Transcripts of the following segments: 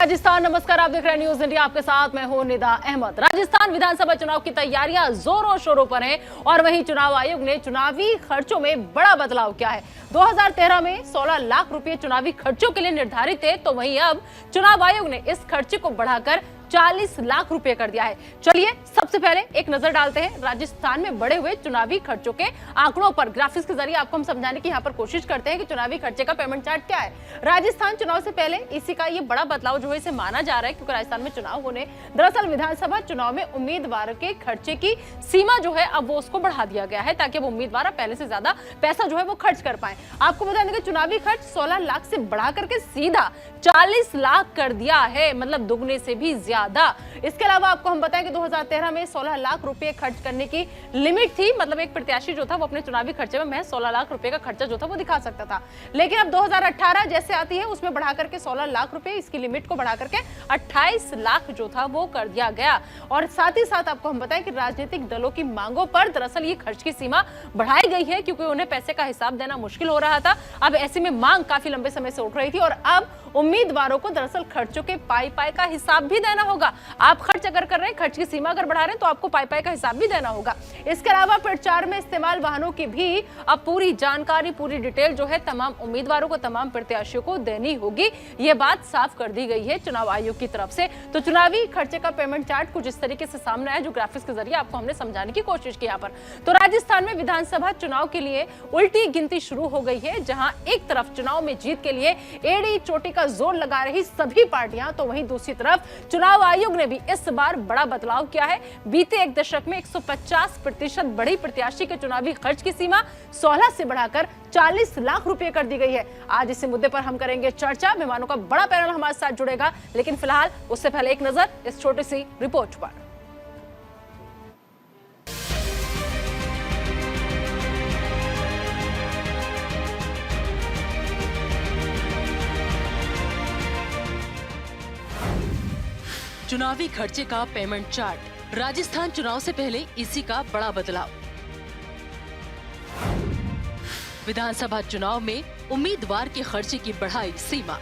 राजस्थान, नमस्कार। आप देख रहे हैं न्यूज इंडिया, आपके साथ मैं हूं निदा अहमद। राजस्थान विधानसभा चुनाव की तैयारियां जोरों शोरों पर हैं और वहीं चुनाव आयोग ने चुनावी खर्चों में बड़ा बदलाव किया है। 2013 में 16 लाख रुपए चुनावी खर्चों के लिए निर्धारित थे, तो वहीं अब चुनाव आयोग ने इस खर्चे को बढ़ाकर 40 लाख रुपए कर दिया है। चलिए सबसे पहले एक नजर डालते हैं राजस्थान में बढ़े हुए चुनावी खर्चों के आंकड़ों पर। ग्राफिक्स के जरिए आपको हम समझाने की यहाँ पर कोशिश करते हैं कि चुनावी खर्चे का पेमेंट चार्ट क्या है। राजस्थान चुनाव से पहले इसी का ये बड़ा बदलाव जो है इसे माना जा रहा है, क्योंकि राजस्थान में चुनाव होने, दरअसल विधानसभा चुनाव में उम्मीदवार के खर्चे की सीमा जो है अब वो उसको बढ़ा दिया गया है, ताकि अब उम्मीदवार पहले से ज्यादा पैसा जो है वो खर्च कर पाए। आपको बता दें कि चुनावी खर्च 16 लाख से बढ़ा करके सीधा 40 लाख कर दिया है, मतलब दुगने से भी ज्यादा। इसके अलावा आपको हम बताएं कि 2013 में 16 लाख रुपए खर्च करने की लिमिट थी, मतलब एक प्रत्याशी जो था वो अपने चुनावी खर्चे में महज 16 लाख रुपए का खर्चा जो था वो दिखा सकता था। लेकिन अब 2018 जैसे आती है उसमें बढ़ा करके 16 लाख रुपए, इसकी लिमिट को बढ़ा करके 28 लाख जो था वो कर दिया गया। और साथ ही साथ आपको हम बताएं कि राजनीतिक दलों की मांगों पर दरअसल ये खर्च की सीमा बढ़ाई गई है, क्योंकि उन्हें पैसे का हिसाब देना मुश्किल हो रहा था। अब ऐसे में मांग काफी लंबे समय से उठ रही थी और अब उम्मीदवारों को दरअसल खर्चों के पाई का हिसाब भी देना होगा। आप खर्च अगर कर रहे हैं, खर्च की सीमा अगर बढ़ा रहे हैं, तो आपको पाई का हिसाब भी देना होगा। इसके अलावा प्रचार में इस्तेमाल वाहनों की भी अब पूरी जानकारी, पूरी डिटेल जो है तमाम उम्मीदवारों को, तमाम प्रत्याशियों को देनी होगी। यह बात साफ कर दी गई है चुनाव आयोग की तरफ से। तो चुनावी खर्चे का पेमेंट चार्ट कुछ इस तरीके से सामने आया, जो ग्राफिक्स के जरिए आपको हमने समझाने की कोशिश की यहाँ पर। तो राजस्थान में विधानसभा चुनाव के लिए उल्टी गिनती शुरू हो गई है, जहां एक तरफ चुनाव में जीत के लिए एड़ी चोटी का जोर लगा रही सभी पार्टियां, तो वहीं दूसरी तरफ चुनाव आयोग ने भी इस बार बड़ा बदलाव किया है। बीते एक दशक में 150% बढ़ी प्रत्याशी के चुनावी खर्च की सीमा 16 से बढ़ाकर 40 लाख रुपए कर दी गई है। आज इस मुद्दे पर हम करेंगे चर्चा। मेहमानों का बड़ा पैनल हमारे साथ जुड़ेगा, लेकिन फिलहाल उससे पहले एक नजर इस छोटी सी रिपोर्ट पर। चुनावी खर्चे का पेमेंट चार्ट, राजस्थान चुनाव से पहले इसी का बड़ा बदलाव। विधानसभा चुनाव में उम्मीदवार के खर्चे की बढ़ाई सीमा।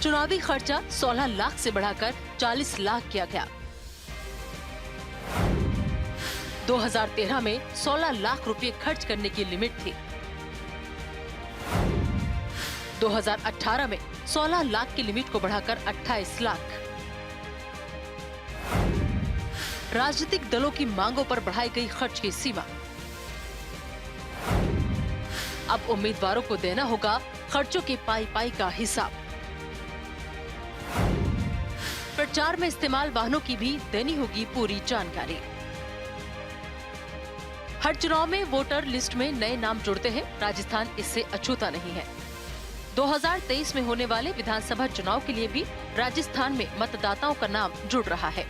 चुनावी खर्चा 16 लाख से बढ़ाकर 40 लाख किया गया। 2013 में 16 लाख रुपए खर्च करने की लिमिट थी। 2018 में 16 लाख की लिमिट को बढ़ाकर 28 लाख। राजनीतिक दलों की मांगों पर बढ़ाई गई खर्च की सीमा। अब उम्मीदवारों को देना होगा खर्चों के पाई का हिसाब। प्रचार में इस्तेमाल वाहनों की भी देनी होगी पूरी जानकारी। हर चुनाव में वोटर लिस्ट में नए नाम जुड़ते हैं, राजस्थान इससे अछूता नहीं है। 2023 में होने वाले विधानसभा चुनाव के लिए भी राजस्थान में मतदाताओं का नाम जुड़ रहा है।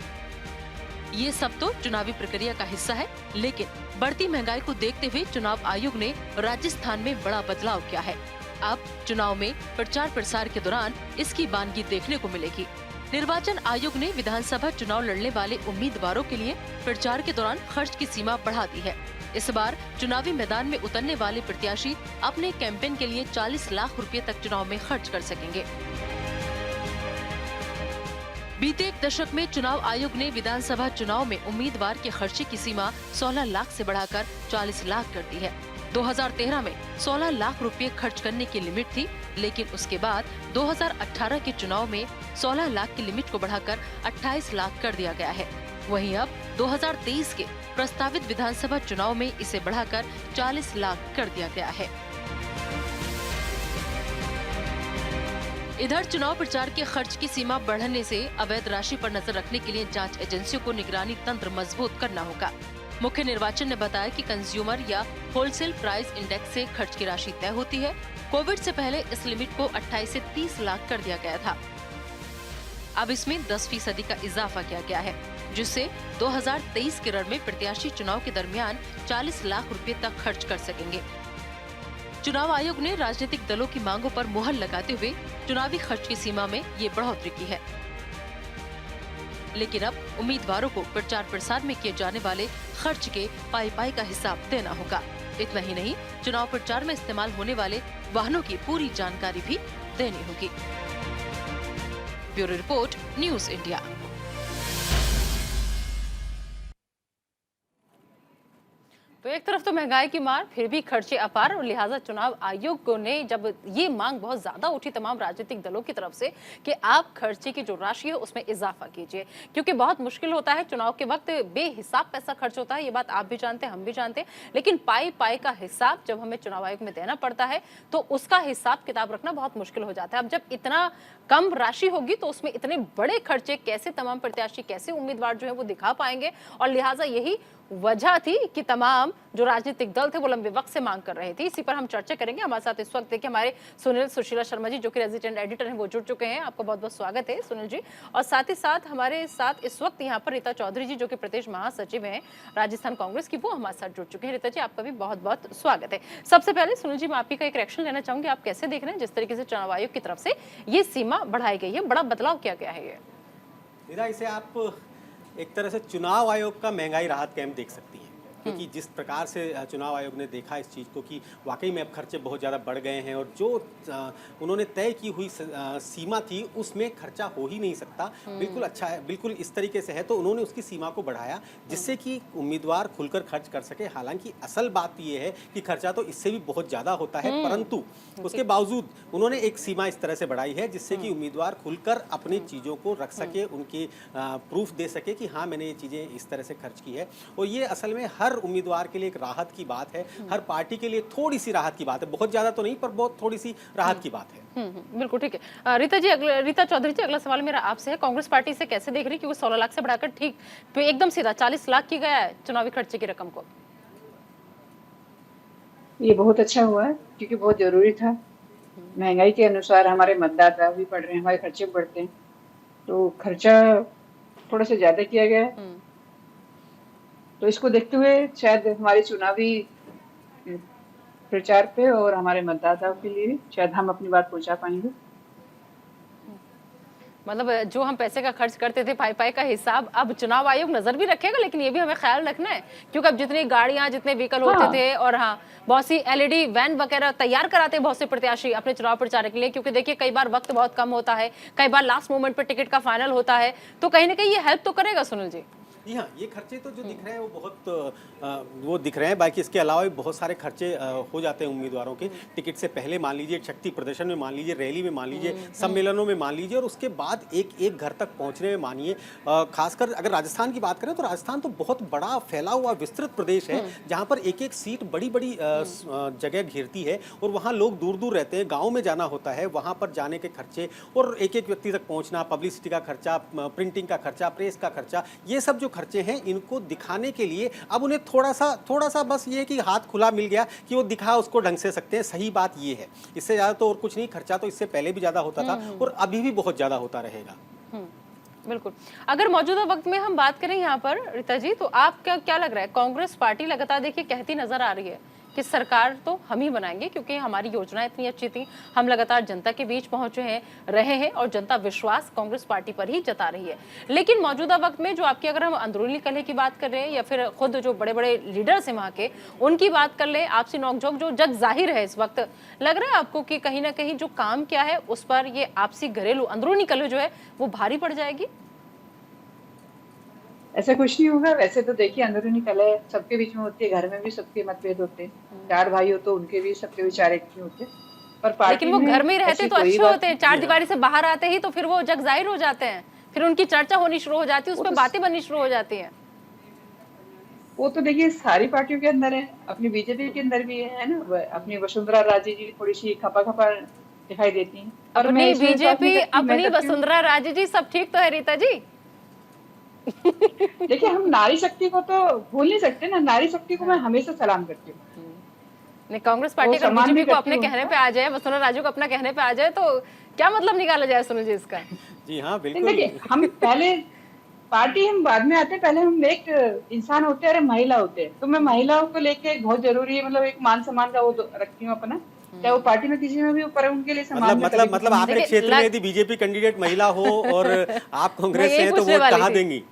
ये सब तो चुनावी प्रक्रिया का हिस्सा है, लेकिन बढ़ती महंगाई को देखते हुए चुनाव आयोग ने राजस्थान में बड़ा बदलाव किया है। अब चुनाव में प्रचार प्रसार के दौरान इसकी बानगी देखने को मिलेगी। निर्वाचन आयोग ने विधानसभा चुनाव लड़ने वाले उम्मीदवारों के लिए प्रचार के दौरान खर्च की सीमा बढ़ा दी है। इस बार चुनावी मैदान में उतरने वाले प्रत्याशी अपने कैंपेन के लिए 40 लाख रुपए तक चुनाव में खर्च कर सकेंगे। बीते एक दशक में चुनाव आयोग ने विधानसभा चुनाव में उम्मीदवार के खर्चे की सीमा 16 लाख से बढ़ाकर 40 लाख कर दी है। 2013 में 16 लाख रुपए खर्च करने की लिमिट थी, लेकिन उसके बाद 2018 के चुनाव में 16 लाख की लिमिट को बढ़ाकर 28 लाख कर दिया गया है। वहीं अब 2023 के प्रस्तावित विधानसभा चुनाव में इसे बढ़ाकर 40 लाख कर दिया गया है। इधर चुनाव प्रचार के खर्च की सीमा बढ़ने से अवैध राशि पर नजर रखने के लिए जांच एजेंसियों को निगरानी तंत्र मजबूत करना होगा। मुख्य निर्वाचन ने बताया कि कंज्यूमर या होलसेल प्राइस इंडेक्स से खर्च की राशि तय होती है। कोविड से पहले इस लिमिट को 28 से 30 लाख कर दिया गया था। अब इसमें 10% का इजाफा किया गया है, जिससे 2023 के रण में प्रत्याशी चुनाव के दरमियान 40 लाख रुपए तक खर्च कर सकेंगे। चुनाव आयोग ने राजनीतिक दलों की मांगों पर मुहर लगाते हुए चुनावी खर्च की सीमा में ये बढ़ोतरी की है। लेकिन अब उम्मीदवारों को प्रचार प्रसार में किए जाने वाले खर्च के पाई का हिसाब देना होगा। इतना ही नहीं, चुनाव प्रचार में इस्तेमाल होने वाले वाहनों की पूरी जानकारी भी देनी होगी। Bureau report, news India. तो एक तरफ तो महंगाई की मार, फिर भी खर्चे अपार, और लिहाजा चुनाव आयोग ने जब ये मांग बहुत ज्यादा उठी तमाम राजनीतिक दलों की तरफ से कि आप खर्चे की जो राशि है उसमें इजाफा कीजिए, क्योंकि बहुत मुश्किल होता है चुनाव के वक्त, बेहिसाब पैसा खर्च होता है, ये बात आप भी जानते हैं, हम भी जानते हैं, लेकिन पाई पाई का हिसाब जब हमें चुनाव आयोग में देना पड़ता है तो उसका हिसाब किताब रखना बहुत मुश्किल हो जाता है। अब जब इतना कम राशि होगी तो उसमें इतने बड़े खर्चे कैसे तमाम प्रत्याशी, कैसे उम्मीदवार जो है वो दिखा पाएंगे, और लिहाजा यही वजह थी कि तमाम जो राजनीतिक दल थे वो लंबे वक्त से मांग कर रहे थे। इसी पर हम चर्चा करेंगे। हमारे साथ इस वक्त देखिए हमारे सुशीला शर्मा जी जो कि रेजिडेंट एडिटर हैं वो जुड़ चुके हैं। आपका बहुत बहुत स्वागत है सुनील जी। और साथ ही साथ हमारे साथ इस वक्त यहाँ पर रीता चौधरी जी जो कि प्रदेश महासचिव हैं राजस्थान कांग्रेस की, वो हमारे साथ जुड़ चुके हैं। रीता जी आपका भी बहुत बहुत स्वागत है। सबसे पहले सुनील जी मैं आपकी का एक रिएक्शन लेना चाहूंगी, आप कैसे देख रहे हैं जिस तरीके से चुनाव आयोग की तरफ से ये सीमा बढ़ाई गई है, बड़ा बदलाव किया गया है? ये इसे आप एक तरह से चुनाव आयोग का महंगाई राहत कैंप देख सकती हैं, क्योंकि जिस प्रकार से चुनाव आयोग ने देखा इस चीज़ को कि वाकई में अब खर्चे बहुत ज़्यादा बढ़ गए हैं और जो उन्होंने तय की हुई सीमा थी उसमें खर्चा हो ही नहीं सकता, बिल्कुल अच्छा है, बिल्कुल इस तरीके से है, तो उन्होंने उसकी सीमा को बढ़ाया जिससे कि उम्मीदवार खुलकर खर्च कर सके। हालांकि असल बात ये है कि खर्चा तो इससे भी बहुत ज़्यादा होता है, परंतु उसके बावजूद उन्होंने एक सीमा इस तरह से बढ़ाई है जिससे कि उम्मीदवार खुलकर अपनी चीज़ों को रख सके, उनकी प्रूफ दे सके कि हाँ मैंने ये चीज़ें इस तरह से खर्च की है। और ये असल में हर उम्मीदवार के लिए एक राहत की बात है, हर पार्टी के लिए थोड़ी सी राहत की बात है, बहुत ज्यादा तो नहीं पर बहुत थोड़ी सी राहत की बात है। बिल्कुल ठीक है। रीता चौधरी जी अगला सवाल मेरा आपसे है, कांग्रेस पार्टी से कैसे देख रही, क्योंकि 16 लाख से बढ़ाकर ठीक एकदम सीधा 40 लाख की गया है चुनावी खर्चे की रकम को? ये बहुत अच्छा हुआ है क्योंकि बहुत जरूरी था। महंगाई के अनुसार हमारे मतदाता भी बढ़ रहे हैं, हमारे खर्चे बढ़ते हैं, तो खर्चा थोड़ा सा ज्यादा किया गया है। तो इसको देखते हुए शायद हमारे चुनावी प्रचार पे और हमारे मतदाताओं के लिए शायद हम अपनी बात पहुंचा पाएंगे। मतलब जो हम पैसे का खर्च करते थे पाई पाई का हिसाब अब चुनाव आयोग नजर भी रखेगा, लेकिन ये भी हमें ख्याल रखना है क्योंकि अब जितनी गाड़ियां जितने व्हीकल होते थे और हाँ बहुत सी एलईडी वैन वगैरह तैयार कराते हैं बहुत से प्रत्याशी अपने चुनाव प्रचार के लिए, क्योंकि देखिए कई बार वक्त बहुत कम होता है, कई बार लास्ट मोमेंट पर टिकट का फाइनल होता है, तो कहीं ना कहीं ये हेल्प तो करेगा सुनील जी। जी हाँ, ये खर्चे तो जो दिख रहे हैं वो बहुत वो दिख रहे हैं, बाकी इसके अलावा भी बहुत सारे खर्चे हो जाते हैं उम्मीदवारों के। टिकट से पहले मान लीजिए, शक्ति प्रदर्शन में मान लीजिए, रैली में मान लीजिए, सम्मेलनों में मान लीजिए, और उसके बाद एक एक घर तक पहुंचने में मानिए। खासकर अगर राजस्थान की बात करें तो राजस्थान तो बहुत बड़ा फैला हुआ विस्तृत प्रदेश है जहाँ पर एक एक सीट बड़ी बड़ी जगह घेरती है और वहाँ लोग दूर दूर रहते हैं, गाँव में जाना होता है, वहाँ पर जाने के खर्चे और एक एक व्यक्ति तक पहुँचना, पब्लिसिटी का खर्चा, प्रिंटिंग का खर्चा, प्रेस का खर्चा, ये सब जो खर्चे हैं इनको दिखाने के लिए अब उन्हें थोड़ा सा बस ये कि हाथ खुला मिल गया कि वो दिखा उसको ढंग से सकते हैं। सही बात ये है, इससे ज़्यादा तो और कुछ नहीं। खर्चा तो इससे पहले भी ज़्यादा होता था और अभी भी बहुत ज़्यादा होता रहेगा। बिल्कुल। अगर मौजूदा वक्त में हम बात करें यहाँ पर रीता जी, तो आप क्या लग रहा है, कांग्रेस पार्टी लगातार देखिए कहती नजर आ रही है कि सरकार तो हम ही बनाएंगे क्योंकि हमारी योजनाएं इतनी अच्छी थी, हम लगातार जनता के बीच पहुंचे रहे हैं और जनता विश्वास कांग्रेस पार्टी पर ही जता रही है। लेकिन मौजूदा वक्त में जो आपकी अगर हम अंदरूनी कलह की बात कर रहे हैं या फिर खुद जो बड़े बड़े लीडर्स हैं वहां के, उनकी बात कर ले, आपसी नोकझोंक जो जग जाहिर है इस वक्त, लग रहा है आपको कि कहीं ना कहीं जो काम क्या है उस पर ये आपसी घरेलू अंदरूनी कलह जो है वो भारी पड़ जाएगी? ऐसा कुछ नहीं होगा। वैसे तो देखिए अंदरूनी कलह सबके बीच में होती है, घर में भी सबके मतभेद होते हैं, 4 भाई हो तो उनके भी सबके विचार एक ही होते हैं, पर पार्टी लेकिन वो घर में ही रहते तो अच्छे होते हैं, 4 दीवारी से बाहर आते ही तो फिर वो जग जाहिर हो जाते हैं, फिर उनकी चर्चा होनी शुरू हो जाती है, उस पर बातें बननी शुरू हो जाती है। वो तो देखिए सारी पार्टियों के अंदर है, अपनी बीजेपी के अंदर भी है ना। अपनी वसुंधरा राजे जी थोड़ी सी खपा दिखाई देती है, अपनी बीजेपी, अपनी वसुंधरा राजे जी सब ठीक तो है रीता जी। देखिए हम नारी शक्ति को तो भूल नहीं सकते ना, नारी शक्ति को मैं हमेशा सलाम करती हूँ। नहीं, कांग्रेस पार्टी का बीजेपी को अपने कहने पे आ जाए, वसुंधरा राजे को अपना कहने पे आ जाए तो क्या मतलब निकाला जाए सुनील जी इसका? जी हाँ बिल्कुल। देखिए हम पहले पार्टी हम बाद में आते हैं, पहले हम एक इंसान होते हैं और महिला होते हैं, तो मैं महिलाओं को लेके बहुत जरूरी है, मतलब एक मान सम्मान का वो रखती हूँ अपना, चाहे वो पार्टी में किसी में भी ऊपर उनके लिए सम्मान। मतलब आपके क्षेत्र में यदि बीजेपी कैंडिडेट महिला हो और आप कांग्रेस से हैं तो वोट कहाँ देंगी?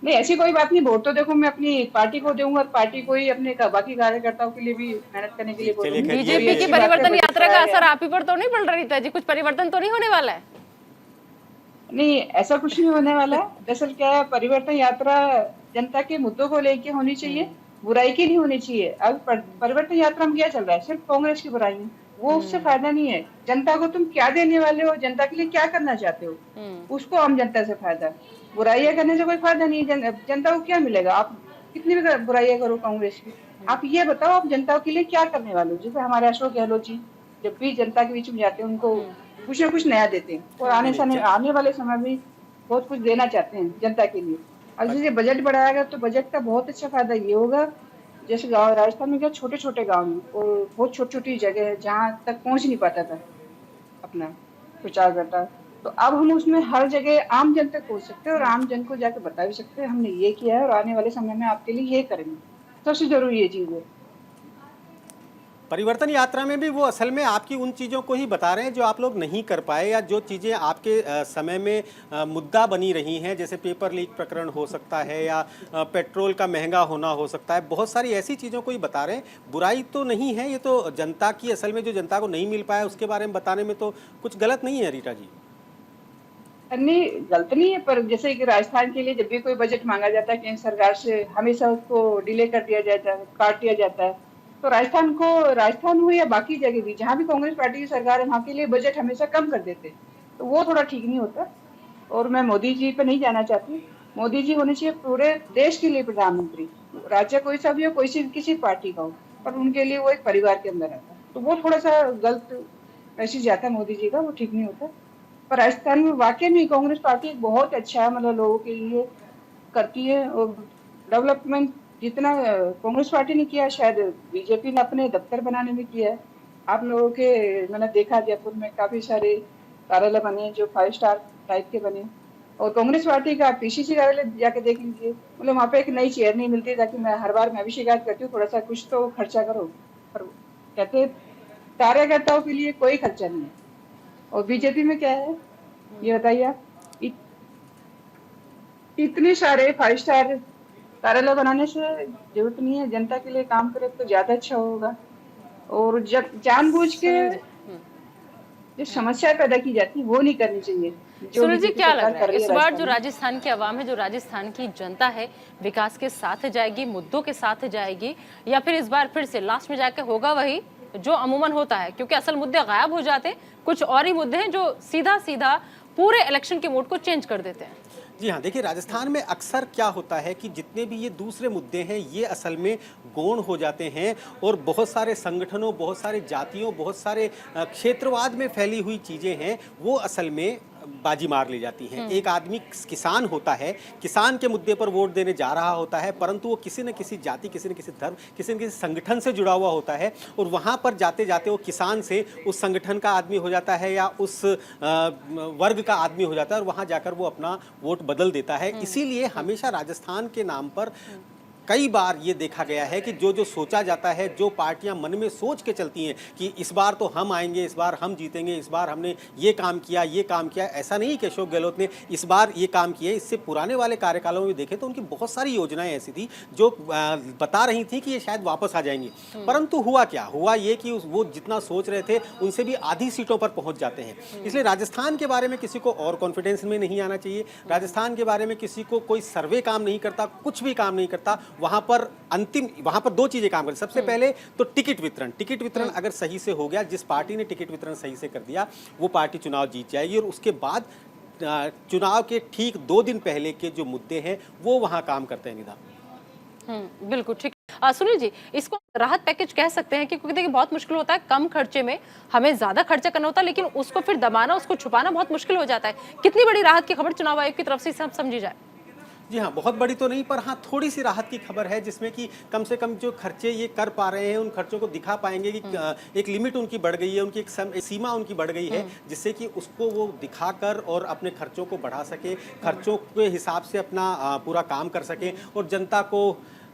नहीं, ऐसी कोई बात नहीं। वोट तो देखो मैं अपनी पार्टी को दूंगा और पार्टी को ही अपने बाकी कार्यकर्ताओं के लिए भी मेहनत करने के जी, लिए चलिए बोलूंगी। खैर, ये कोई बीजेपी की ऐसी बात है, परिवर्तन बजट यात्रा का बढ़ाया असर गया। आप ही पर तो नहीं पड़ रही था जी? कुछ परिवर्तन तो नहीं होने वाला है? नहीं, ऐसा कुछ नहीं होने वाला। दरअसल क्या है, परिवर्तन यात्रा जनता के मुद्दों को लेके होनी चाहिए, बुराई की नहीं होनी चाहिए। अब परिवर्तन यात्रा में क्या चल रहा है, सिर्फ कांग्रेस की बुराई है, वो उससे फायदा नहीं है। जनता को तुम क्या देने वाले हो, जनता के लिए क्या करना चाहते हो, उसको आम जनता से फायदा है। बुराइयां करने से कोई फायदा नहीं है। जनता को क्या मिलेगा? आप कितनी भी बुराइयां करो कांग्रेस की, आप ये बताओ आप जनता के लिए क्या करने वाले हो। जैसे हमारे अशोक गहलोत जी जब भी जनता के बीच में जाते हैं, उनको कुछ ना कुछ नया देते हैं और नहीं, नहीं, आने वाले समय में बहुत कुछ देना चाहते हैं जनता के लिए। और जैसे बजट बढ़ाया गया तो बजट का बहुत अच्छा फायदा ये होगा, जैसे गांव राजस्थान में क्या छोटे छोटे गांव हैं और बहुत छोटी छोटी जगह है जहां तक पहुंच नहीं पाता था अपना प्रचार करता। तो अब हम उसमें हर जगह आम जन तक पहुंच सकते हैं और आम जन को जाकर बता भी सकते हैं हमने ये किया है और आने वाले समय में आपके लिए ये करेंगे। सबसे जरूरी ये चीज है। परिवर्तन यात्रा में भी वो असल में आपकी उन चीज़ों को ही बता रहे हैं जो आप लोग नहीं कर पाए, या जो चीज़ें आपके समय में मुद्दा बनी रही हैं, जैसे पेपर लीक प्रकरण हो सकता है, या पेट्रोल का महंगा होना हो सकता है। बहुत सारी ऐसी चीज़ों को ही बता रहे हैं। बुराई तो नहीं है, ये तो जनता की, असल में जो जनता को नहीं मिल पाया उसके बारे में बताने में तो कुछ गलत नहीं है रीटा जी। नहीं, गलत नहीं है, पर जैसे कि राजस्थान के लिए जब भी कोई बजट मांगा जाता है केंद्र सरकार से, हमेशा उसको डिले कर दिया जाता है, काट दिया जाता है। तो राजस्थान हो या बाकी जगह भी जहाँ भी कांग्रेस पार्टी की सरकार है, वहाँ के लिए बजट हमेशा कम कर देते हैं। तो वो थोड़ा ठीक नहीं होता। और मैं मोदी जी पे नहीं जाना चाहती। मोदी जी होने चाहिए पूरे देश के लिए प्रधानमंत्री। राज्य कोई सा भी हो, कोई सी किसी पार्टी का हो, पर उनके लिए वो एक परिवार के अंदर आता है। तो वो थोड़ा सा गलत मैसेज जाता है मोदी जी का, वो ठीक नहीं होता। पर राजस्थान में वाकई में कांग्रेस पार्टी बहुत अच्छा मतलब लोगों के लिए करती है। और डेवलपमेंट जितना कांग्रेस पार्टी ने किया, शायद बीजेपी ने अपने दफ्तर बनाने में किया है। आप लोगों के मैंने देखा जयपुर में काफी सारे कार्यालय बने जो 5 स्टार टाइप के बने। और कांग्रेस पार्टी का पीसीसी कार्यालय जाके देख लीजिए, मतलब वहाँ पे एक नई चेयर नहीं मिलती, ताकि मैं हर बार मैं भी शिकायत करती हूँ थोड़ा सा कुछ तो खर्चा करो, पर कहते कार्यकर्ताओं के लिए कोई खर्चा नहीं है। और बीजेपी में क्या है ये बताइए आप? इतने सारे 5 स्टार कार्यालय बनाने से जरूरत नहीं है। जनता के लिए काम करे तो ज्यादा अच्छा होगा। और जब जानबूझ के जो समस्या पैदा की जाती है वो नहीं करनी चाहिए, जो सुनील जी, बीजेपी क्या लग सरकार रहा कर है रही इस है बार जो राजस्थान में। राजस्थान की आवाम है, जो राजस्थान की जनता है, विकास के साथ जाएगी, मुद्दों के साथ जाएगी, या फिर इस बार फिर से लास्ट में जाके होगा वही जो अमूमन होता है? क्योंकि असल मुद्दे गायब हो जाते हैं, कुछ और ही मुद्दे हैं जो सीधा सीधा पूरे इलेक्शन के मूड को चेंज कर देते हैं। जी हाँ, देखिए राजस्थान में अक्सर क्या होता है कि जितने भी ये दूसरे मुद्दे हैं ये असल में गौण हो जाते हैं, और बहुत सारे संगठनों, बहुत सारे जातियों, बहुत सारे क्षेत्रवाद में फैली हुई चीज़ें हैं वो असल में बाजी मार ली जाती हैं। एक आदमी किसान होता है, किसान के मुद्दे पर वोट देने जा रहा होता है, परंतु वो किसी न किसी जाति, किसी न किसी धर्म, किसी न किसी संगठन से जुड़ा हुआ होता है, और वहाँ पर जाते जाते वो किसान से उस संगठन का आदमी हो जाता है या उस वर्ग का आदमी हो जाता है, और वहाँ जाकर वो अपना वोट बदल देता है। इसीलिए हमेशा राजस्थान के नाम पर कई बार ये देखा गया है कि जो जो सोचा जाता है, जो पार्टियां मन में सोच के चलती हैं कि इस बार तो हम आएंगे, इस बार हम जीतेंगे, इस बार हमने ये काम किया, ये काम किया, ऐसा नहीं कि अशोक गहलोत ने इस बार ये काम किए। इससे पुराने वाले कार्यकालों में देखें तो उनकी बहुत सारी योजनाएं ऐसी थी जो बता रही थी कि ये शायद वापस आ जाएंगी, परंतु हुआ क्या? हुआ ये कि वो जितना सोच रहे थे उनसे भी आधी सीटों पर पहुंच जाते हैं। इसलिए राजस्थान के बारे में किसी को और कॉन्फिडेंस में नहीं आना चाहिए। राजस्थान के बारे में किसी को कोई सर्वे काम नहीं करता, कुछ भी काम नहीं करता। वहां पर दो चीजें काम करती। सबसे पहले तो टिकट वितरण अगर सही से हो गया, जिस पार्टी ने टिकट वितरण सही से कर दिया वो पार्टी चुनाव जीत जाएगी, और उसके बाद चुनाव के ठीक 2 दिन पहले के जो मुद्दे हैं वो वहां काम करते हैं। निधा, बिल्कुल ठीक। सुनील जी, इसको राहत पैकेज कह सकते हैं कि क्योंकि देखिए बहुत मुश्किल होता है, कम खर्चे में हमें ज्यादा खर्चा करना होता है, लेकिन उसको फिर दबाना, उसको छुपाना बहुत मुश्किल हो जाता है। कितनी बड़ी राहत की खबर चुनाव आयोग की तरफ से सब समझी जाए? जी हाँ, बहुत बड़ी तो नहीं, पर हाँ थोड़ी सी राहत की खबर है, जिसमें कि कम से कम जो खर्चे ये कर पा रहे हैं उन खर्चों को दिखा पाएंगे कि एक लिमिट उनकी बढ़ गई है, उनकी एक सीमा उनकी बढ़ गई है, जिससे कि उसको वो दिखाकर और अपने खर्चों को बढ़ा सके, खर्चों के हिसाब से अपना पूरा काम कर सके, और जनता को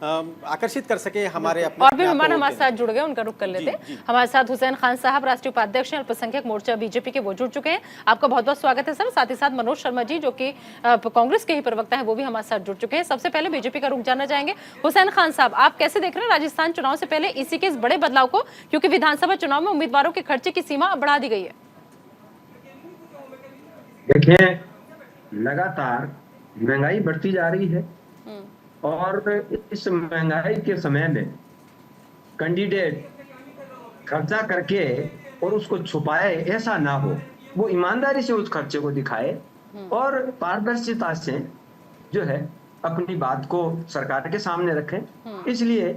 आकर्षित कर सके हमारे अपने और भी अपने आप मेहमान को हमारे वोट साथ जुड़ गए, उनका रुख कर लेते हैं। हमारे साथ हुसैन खान साहब, राष्ट्रीय उपाध्यक्ष हैं, अल्पसंख्यक मोर्चा बीजेपी के, वो जुड़ चुके हैं। आपका बहुत बहुत स्वागत है सर। साथ ही साथ मनोज शर्मा जी, जो कि कांग्रेस के ही प्रवक्ता है, वो भी हमारे साथ जुड़ चुके हैं। सबसे पहले बीजेपी का रुख जानना चाहेंगे। हुसैन खान साहब, आप कैसे देख रहे हैं राजस्थान चुनाव से पहले इसी के इस बड़े बदलाव को, क्योंकि विधानसभा चुनाव में उम्मीदवारों के खर्चे की सीमा अब बढ़ा दी गई है? देखिए, लगातार महंगाई बढ़ती जा रही है और इस महंगाई के समय में कैंडिडेट खर्चा करके और उसको छुपाए ऐसा ना हो, वो ईमानदारी से उस खर्चे को दिखाए और पारदर्शिता से जो है अपनी बात को सरकार के सामने रखें। इसलिए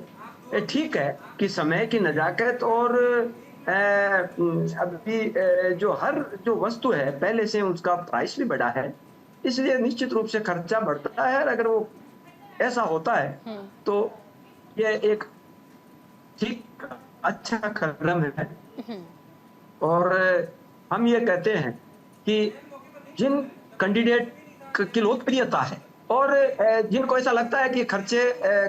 ठीक है कि समय की नजाकत और अभी जो वस्तु है पहले से उसका प्राइस भी बढ़ा है, इसलिए निश्चित रूप से खर्चा बढ़ता है। अगर वो ऐसा होता है तो ये एक ठीक अच्छा कदम है। और हम ये कहते हैं कि जिन कैंडिडेट की लोकप्रियता है और जिनको ऐसा लगता है कि खर्चे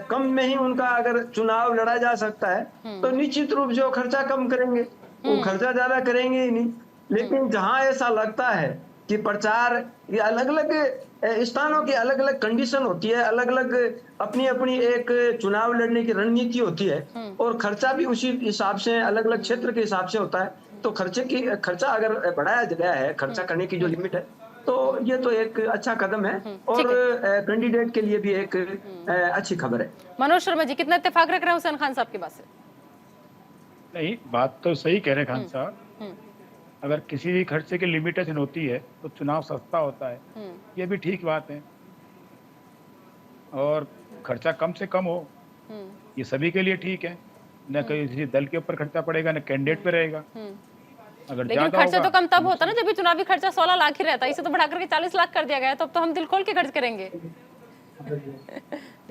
कम में ही उनका अगर चुनाव लड़ा जा सकता है, तो निश्चित रूप से वो खर्चा कम करेंगे, वो खर्चा ज्यादा करेंगे ही नहीं। लेकिन जहां ऐसा लगता है कि प्रचार ये अलग अलग स्थानों की अलग अलग कंडीशन होती है, अलग अलग अपनी अपनी एक चुनाव लड़ने की रणनीति होती है और खर्चा भी उसी हिसाब से अलग अलग क्षेत्र के हिसाब से होता है, तो खर्चा अगर बढ़ाया गया है, खर्चा करने की जो लिमिट है, तो ये तो एक अच्छा कदम है और कैंडिडेट के लिए भी एक अच्छी खबर है। मनोज शर्मा जी, कितना इत्तेफाक रख रहे हैं हुसैन खान साहब की बात से? नहीं, बात तो सही कह रहे हैं खान साहब। अगर किसी भी खर्चे की लिमिटेशन होती है तो चुनाव सस्ता होता है, ये भी ठीक बात है। और खर्चा कम से कम हो, ये सभी के लिए ठीक है। न किसी दल के ऊपर खर्चा पड़ेगा, न कैंडिडेट पे रहेगा। अगर लेकिन खर्चा तो कम तब होता ना जब भी चुनावी खर्चा 16 लाख ही रहता है, इसे तो बढ़ाकर के 40 लाख कर दिया गया है, तो अब तो हम दिल खोल के खर्च करेंगे।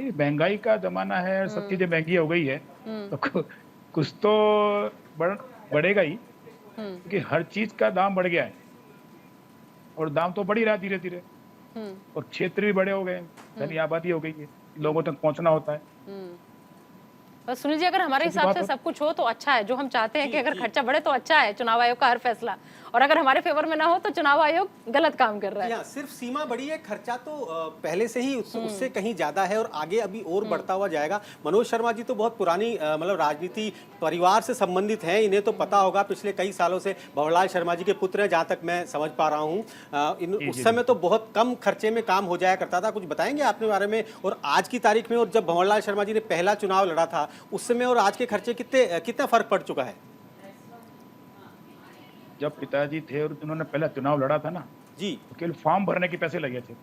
महंगाई का जमाना है, सब चीजें महंगी हो गई है, तो कुछ तो बढ़ेगा ही, क्योंकि हर चीज का दाम बढ़ गया है और दाम तो बढ़ ही रहा है धीरे धीरे। और क्षेत्र भी बड़े हो गए, घनी आबादी हो गई है, लोगों तक पहुंचना होता है। बस सुनील जी, अगर हमारे हिसाब से सब कुछ हो तो अच्छा है। जो हम चाहते हैं कि अगर खर्चा बढ़े तो अच्छा है चुनाव आयोग का हर फैसला, और अगर हमारे फेवर में ना हो तो चुनाव आयोग गलत काम कर रहा है। सिर्फ सीमा बढ़ी है, खर्चा तो पहले से ही उससे कहीं ज्यादा है और आगे अभी और बढ़ता हुआ जाएगा। मनोज शर्मा जी तो बहुत पुरानी मतलब राजनीति परिवार से संबंधित हैं, इन्हें तो पता होगा। पिछले कई सालों से भंवरलाल शर्मा जी के पुत्र हैं, जहां तक मैं समझ पा रहा हूँ। उस समय तो बहुत कम खर्चे में काम हो जाया करता था। कुछ बताएंगे अपने बारे में और आज की तारीख में, और जब भंवरलाल शर्मा जी ने पहला चुनाव लड़ा था उस समय और आज के खर्चे कितना फर्क पड़ चुका है? जब पिताजी थे और उन्होंने पहला चुनाव लड़ा था ना जी, तो केवल फॉर्म भरने के पैसे लगे थे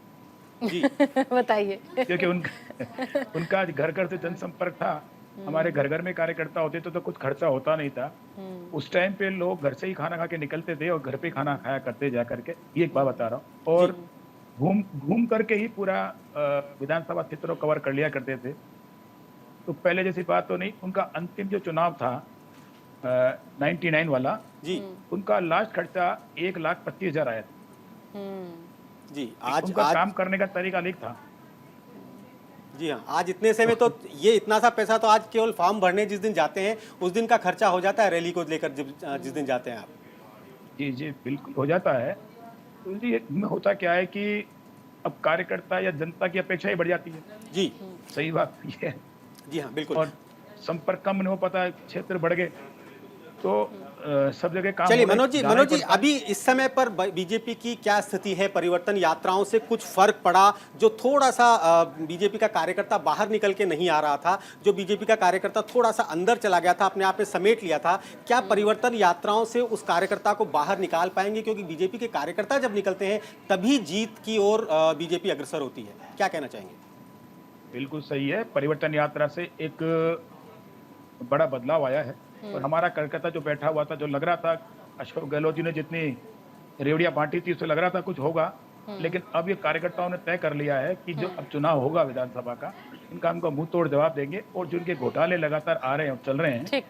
जी। बताइए। क्योंकि उनका घर घर से जनसंपर्क था। हमारे घर घर में कार्यकर्ता होते थे तो कुछ खर्चा होता नहीं था। उस टाइम पे लोग घर से ही खाना खा के निकलते थे और घर पे खाना खाया करते जा करके। ये एक बात बता रहा हूँ। और घूम करके ही पूरा विधानसभा क्षेत्र को कवर कर लिया करते थे। तो पहले जैसी बात तो नहीं। उनका अंतिम जो चुनाव था 99 वाला जी, उनका लास्ट खर्चा 1,25,000 आया था जी। उनका काम करने का तरीका अलग था। जी हाँ, आज इतने से में तो ये इतना सा पैसा तो आज केवल फॉर्म भरने जिस दिन जाते हैं उस दिन का खर्चा हो जाता है, रैली को लेकर जिस दिन जाते हैं आप। जी जी बिल्कुल हो जाता है। जी होता क्या है कि अब कार्यकर्ता या जनता की अपेक्षा ही बढ़ जाती है। जी, सही बात ये है। जी हाँ, बिल्कुल। और संपर्क कम नहीं हो पाता, क्षेत्र बढ़ गए तो सब जगह काम। चलिए मनोज जी, अभी इस समय पर बीजेपी की क्या स्थिति है? परिवर्तन यात्राओं से कुछ फर्क पड़ा? जो थोड़ा सा बीजेपी का कार्यकर्ता बाहर निकल के नहीं आ रहा था, जो बीजेपी का कार्यकर्ता थोड़ा सा अंदर चला गया था, अपने आप में समेट लिया था, क्या परिवर्तन यात्राओं से उस कार्यकर्ता को बाहर निकाल पाएंगे? क्योंकि बीजेपी के कार्यकर्ता जब निकलते हैं तभी जीत की ओर बीजेपी अग्रसर होती है। क्या कहना चाहेंगे? बिल्कुल सही है। परिवर्तन यात्रा से एक बड़ा बदलाव आया है। और हमारा कार्यकर्ता जो बैठा हुआ था, जो लग रहा था अशोक गहलोत जी ने जितनी रेवड़ियां बांटी थी उससे लग रहा था कुछ होगा, लेकिन अब ये कार्यकर्ताओं ने तय कर लिया है कि जो अब चुनाव होगा विधानसभा का, इनका हमको मुंह तोड़ जवाब देंगे और जो इनके घोटाले लगातार आ रहे हैं और चल रहे हैं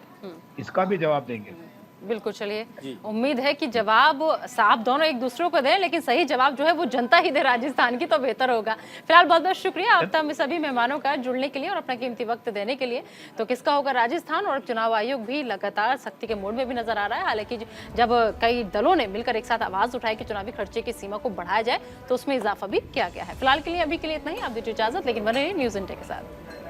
इसका भी जवाब देंगे। बिल्कुल। चलिए, जी। उम्मीद है कि जवाब साफ दोनों एक दूसरे को दें, लेकिन सही जवाब जो है वो जनता ही दे राजस्थान की, तो बेहतर होगा। फिलहाल बहुत बहुत शुक्रिया आप तमाम सभी मेहमानों का जुड़ने के लिए और अपना कीमती वक्त देने के लिए। तो किसका होगा राजस्थान, और चुनाव आयोग भी लगातार सख्ती के मोड में भी नजर आ रहा है। हालांकि जब कई दलों ने मिलकर एक साथ आवाज उठाई कि चुनावी खर्चे की सीमा को बढ़ाया जाए, तो उसमें इजाफा भी किया गया है। फिलहाल के लिए अभी के लिए इतना ही। आप दीजिए इजाजत, लेकिन बने रहिए न्यूज़ इंडिया के साथ।